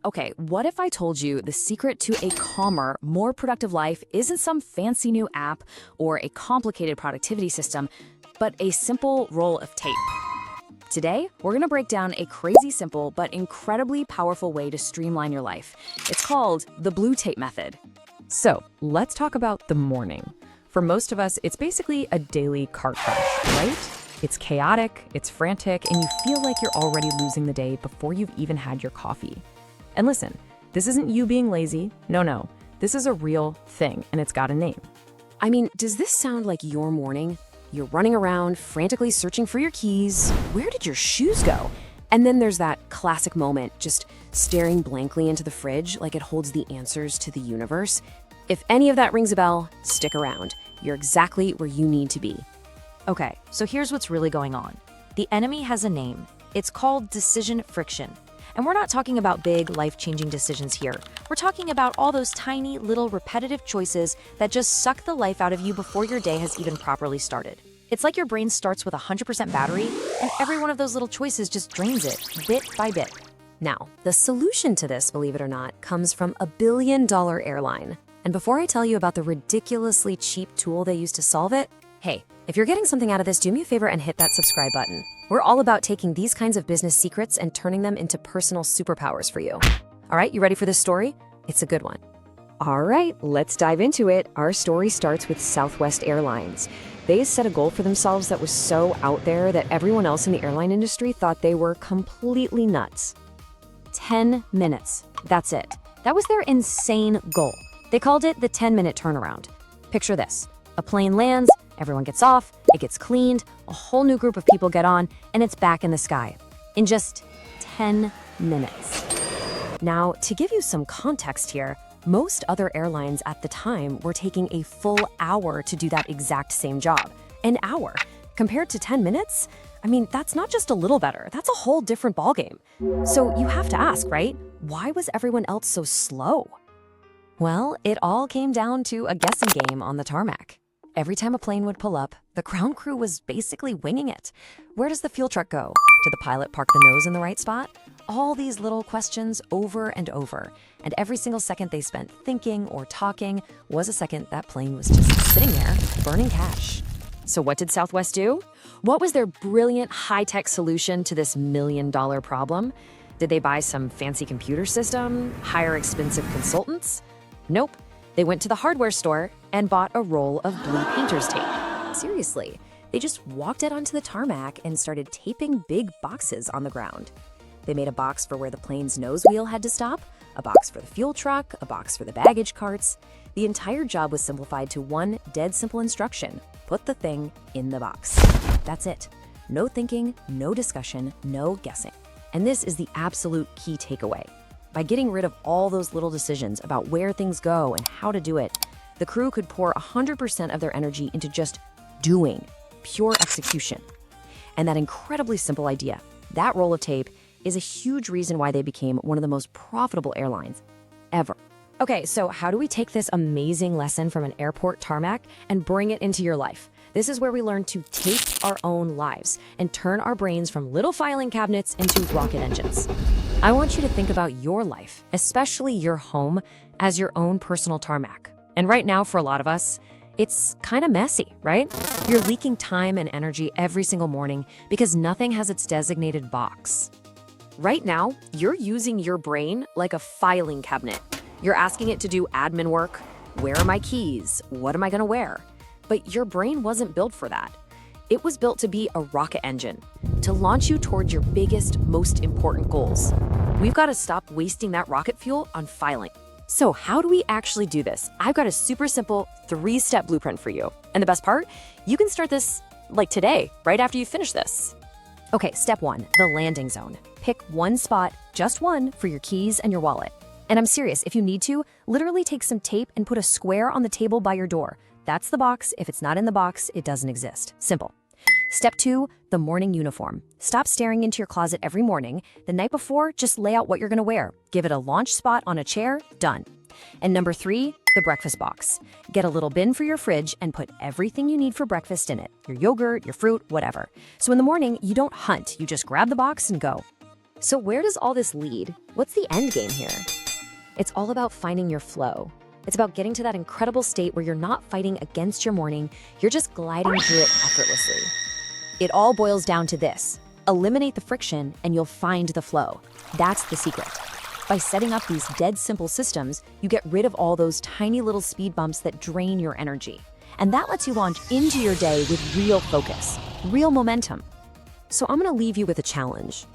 Okay, what if I told you the secret to a calmer, more productive life isn't some fancy new app or a complicated productivity system, but a simple roll of tape? Today, we're going to break down a crazy simple but incredibly powerful way to streamline your life. It's called the blue tape method. So, let's talk about the morning. For most of us, it's basically a daily car crash, right? It's chaotic, it's frantic, and you feel like you're already losing the day before you've even had your coffee. And listen, this isn't you being lazy. No. This is a real thing, and it's got a name. I mean, does this sound like your morning? You're running around, frantically searching for your keys. Where did your shoes go? And then there's that classic moment, just staring blankly into the fridge like it holds the answers to the universe. If any of that rings a bell, stick around. You're exactly where you need to be. Okay, so here's what's really going on. The enemy has a name. It's called decision friction. And we're not talking about big, life-changing decisions here. We're talking about all those tiny, little, repetitive choices that just suck the life out of you before your day has even properly started. It's like your brain starts with 100% battery, and every one of those little choices just drains it, bit by bit. Now, the solution to this, believe it or not, comes from a billion-dollar airline. And before I tell you about the ridiculously cheap tool they use to solve it, hey, if you're getting something out of this, do me a favor and hit that subscribe button. We're all about taking these kinds of business secrets and turning them into personal superpowers for you. All right, you ready for this story? It's a good one. All right, let's dive into it. Our story starts with Southwest Airlines. They set a goal for themselves that was so out there that everyone else in the airline industry thought they were completely nuts. 10 minutes. That's it. That was their insane goal. They called it the 10-minute turnaround. Picture this. A plane lands, everyone gets off, it gets cleaned, a whole new group of people get on, and it's back in the sky in just 10 minutes. Now, to give you some context here, most other airlines at the time were taking a full hour to do that exact same job. An hour. Compared to 10 minutes? I mean, that's not just a little better, that's a whole different ballgame. So you have to ask, right? Why was everyone else so slow? Well, it all came down to a guessing game on the tarmac. Every time a plane would pull up, the ground crew was basically winging it. Where does the fuel truck go? Did the pilot park the nose in the right spot? All these little questions over and over. And every single second they spent thinking or talking was a second that plane was just sitting there, burning cash. So what did Southwest do? What was their brilliant high-tech solution to this million-dollar problem? Did they buy some fancy computer system? Hire expensive consultants? Nope. They went to the hardware store and bought a roll of blue painter's tape. Seriously, they just walked out onto the tarmac and started taping big boxes on the ground. They made a box for where the plane's nose wheel had to stop, a box for the fuel truck, a box for the baggage carts. The entire job was simplified to one dead simple instruction: put the thing in the box. That's it. No thinking, no discussion, no guessing. And this is the absolute key takeaway. By getting rid of all those little decisions about where things go and how to do it, the crew could pour 100% of their energy into just doing, pure execution. And that incredibly simple idea, that roll of tape, is a huge reason why they became one of the most profitable airlines ever. Okay, so how do we take this amazing lesson from an airport tarmac and bring it into your life? This is where we learn to tape our own lives and turn our brains from little filing cabinets into rocket engines. I want you to think about your life, especially your home, as your own personal tarmac. And right now, for a lot of us, it's kind of messy, right? You're leaking time and energy every single morning because nothing has its designated box. Right now, you're using your brain like a filing cabinet. You're asking it to do admin work. Where are my keys? What am I gonna wear? But your brain wasn't built for that. It was built to be a rocket engine, to launch you toward your biggest, most important goals. We've got to stop wasting that rocket fuel on filing. So how do we actually do this? I've got a super simple 3-step blueprint for you. And the best part, you can start this like today, right after you finish this. Okay, step 1, the landing zone. Pick one spot, just one, for your keys and your wallet. And I'm serious, if you need to, literally take some tape and put a square on the table by your door. That's the box. If it's not in the box, it doesn't exist. Simple. Step 2, the morning uniform. Stop staring into your closet every morning. The night before, just lay out what you're gonna wear. Give it a launch spot on a chair, done. And number 3, the breakfast box. Get a little bin for your fridge and put everything you need for breakfast in it. Your yogurt, your fruit, whatever. So in the morning, you don't hunt, you just grab the box and go. So where does all this lead? What's the end game here? It's all about finding your flow. It's about getting to that incredible state where you're not fighting against your morning, you're just gliding through it effortlessly. It all boils down to this. Eliminate the friction and you'll find the flow. That's the secret. By setting up these dead simple systems, you get rid of all those tiny little speed bumps that drain your energy. And that lets you launch into your day with real focus, real momentum. So I'm gonna leave you with a challenge.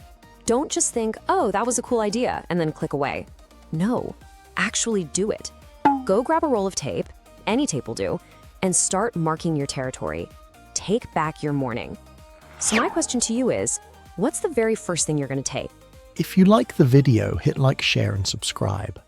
Don't just think, oh, that was a cool idea, and then click away. No, actually do it. Go grab a roll of tape, any tape will do, and start marking your territory. Take back your morning. So my question to you is, what's the very first thing you're gonna take? If you like the video, hit like, share, and subscribe.